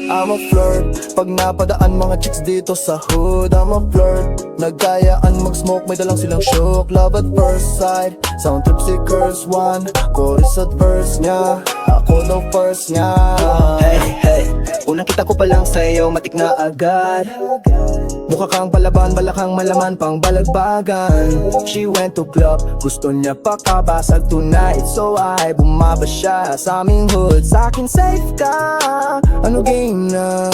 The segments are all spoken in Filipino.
I'm a flirt. Pag napadaan mga chicks dito sa hood, I'm a flirt. Nagkayaan mag-smoke, may dalang silang shook. Love at first sight, sound trip si curse one. Chorus at verse niya, ako daw first niya. Hey, hey, unang kita ko pa lang sa'yo, matik na agad. Mukha kang palaban, balakang malaman pang balagbagan. She went to club, gusto niya pakabasag tonight. So I bumaba siya sa aming hood. Sa'kin safe ka, ano game na?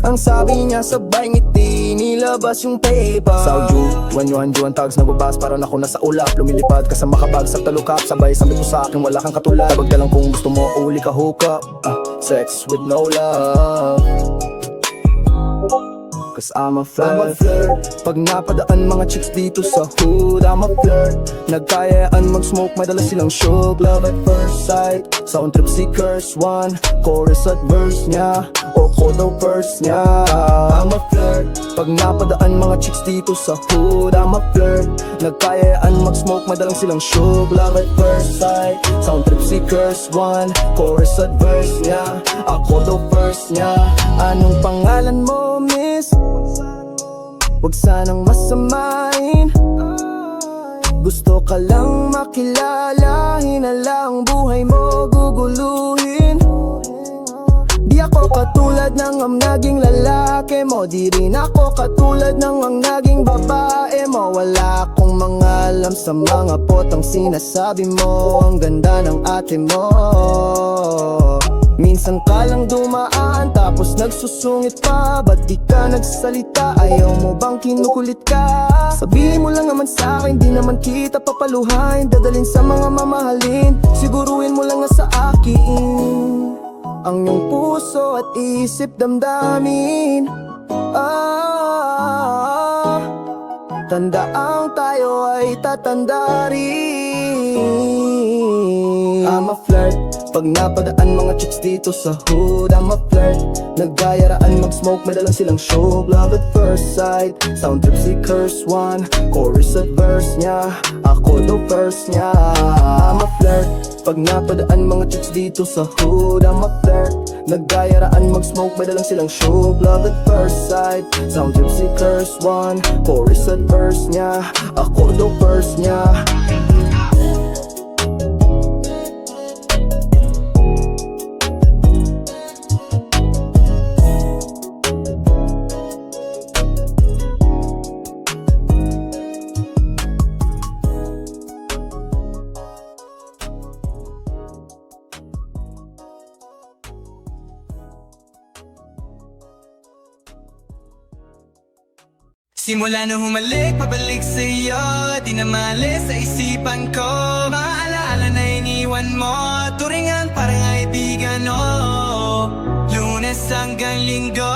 Ang sabi niya sabay ngiti, nilabas yung paper. Sauju, wanyo-anjo ang tags nagbabas, parang ako nasa ulap. Lumilipad ka sa makabagsak talukap, sabay sabi ko sa'kin wala kang katulad. Tabag ka lang kung gusto mo, uli ka hook up. Sex with no love, cause I'm a flirt. Pag napadaan mga chicks dito sa hood, I'm a flirt. Nagkayaan mag-smoke, may dala silang shook. Love at first sight, sound trip si curse one. Chorus at verse niya, ako daw verse niya. I'm a flirt. Pag napadaan mga chicks dito sa hood, I'm a flirt. Nagkayaan mag-smoke, may dalang silang shook. Love at first sight, sound trip si curse one. Chorus at verse niya, ako daw verse niya. Anong pangalan mo, miss? Huwag sanang masamain. Gusto ka lang makilala, hinalang buhay mo guguluhin. Di ako katulad ng naging lalaki mo, di rin ako katulad ng naging babae mo. Wala akong mga alam sa mga potang sinasabi mo. Ang ganda ng ate mo. Minsan ka lang dumaan, tapos nagsusungit pa. Ba't di ka nagsalita? Ayaw mo bang kinukulit ka? Sabihin mo lang naman sa'kin, di naman kita papaluhain. Dadalhin sa mga mamahalin, siguruhin mo lang nga sa akin ang iyong puso at isip damdamin. Tandaang tayo ay tatanda rin. I'm a flirt. Pag napadaan mga chicks dito sa hood, I'm a flirt. Nagkayaraan mag-smoke, may dalang silang show. Love at first sight, sound trip si curse one. Chorus at verse niya, ako daw verse niya. I'm a flirt. Pag napadaan mga chicks dito sa hood, I'm a flirt. Nagkayaraan mag-smoke, may dalang silang show. Love at first sight, sound trip si curse one. Chorus at verse niya, ako daw verse niya. Simula nung humalik, pabalik sa'yo, di na maalis sa isipan ko. Mga alaala na iniwan mo, turingan parang kaibigan, oh. Lunes hanggang Linggo,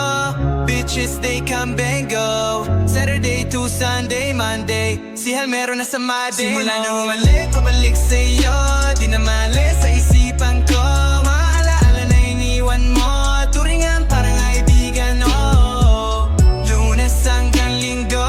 bitches they come and go. Saturday to Sunday, Monday, si Hal meron na sa my day. Simula nung humalik, pabalik sa'yo, di na maalis sa isipan ko. Mga alaala na iniwan mo, turingan parang kaibigan, oh. Lunes hanggang Linggo,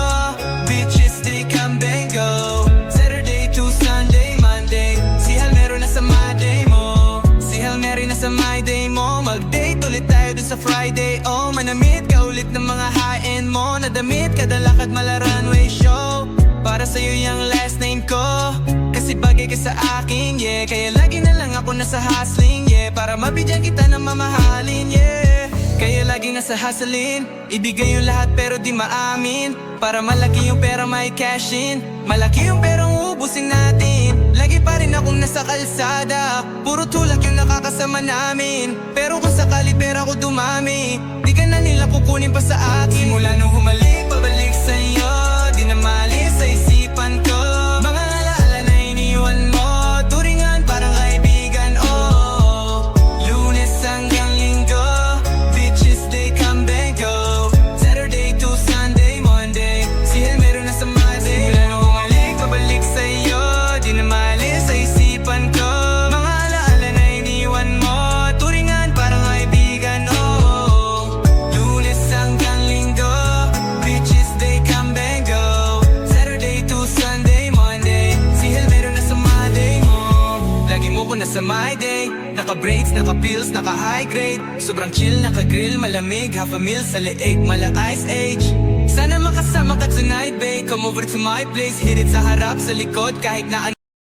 bitches they come and go. Saturday to Sunday, Monday, si Hal meron na sa my day mo. Si Hal meron na sa my day mo. Mag-date ulit tayo dun sa Friday, oh. Manamit ka ulit ng mga high-end mo. Nadamit kada lakad mala runway show. Para sa'yo yung last name ko, kasi bagay ka sa akin, yeah. Kaya lagi na lang ako nasa hustling, yeah. Para mabigyan kita ng mamahalin, yeah. Kaya laging nasa hustling, ibigay yung lahat pero di maamin. Para malaki yung pera may cash in, malaki yung perang uubusin natin. Lagi pa rin akong nasa kalsada, puro tulak yung nakakasama namin. Pero kung sakali pera ko dumami, di ka na nila kukunin pa sa akin. Simula nung humalik, pabalik sa'yo, di na maalis sa isipan ko. Mga alaala na iniwan mo, turingan parang kaibigan, oh. Lunes hanggang Linggo, bitches they come and go. Saturday to Sunday, Monday, si Hal meron na sa my day. Simula nung humalik, pabalik sa'yo, di na maalis sa isipan ko. Mga alaala na iniwan mo, turingan parang kaibigan, oh. Lunes hanggang Linggo, bitches they come and go. na sa my day. Naka-braids, naka-pills, naka-high grade. Sobrang chill, naka-grill, malamig. Half a meal sa leeg, mala ice age. Sana makasama ka tonight, babe. Come over to my place, hit it sa harap, sa likod, kahit na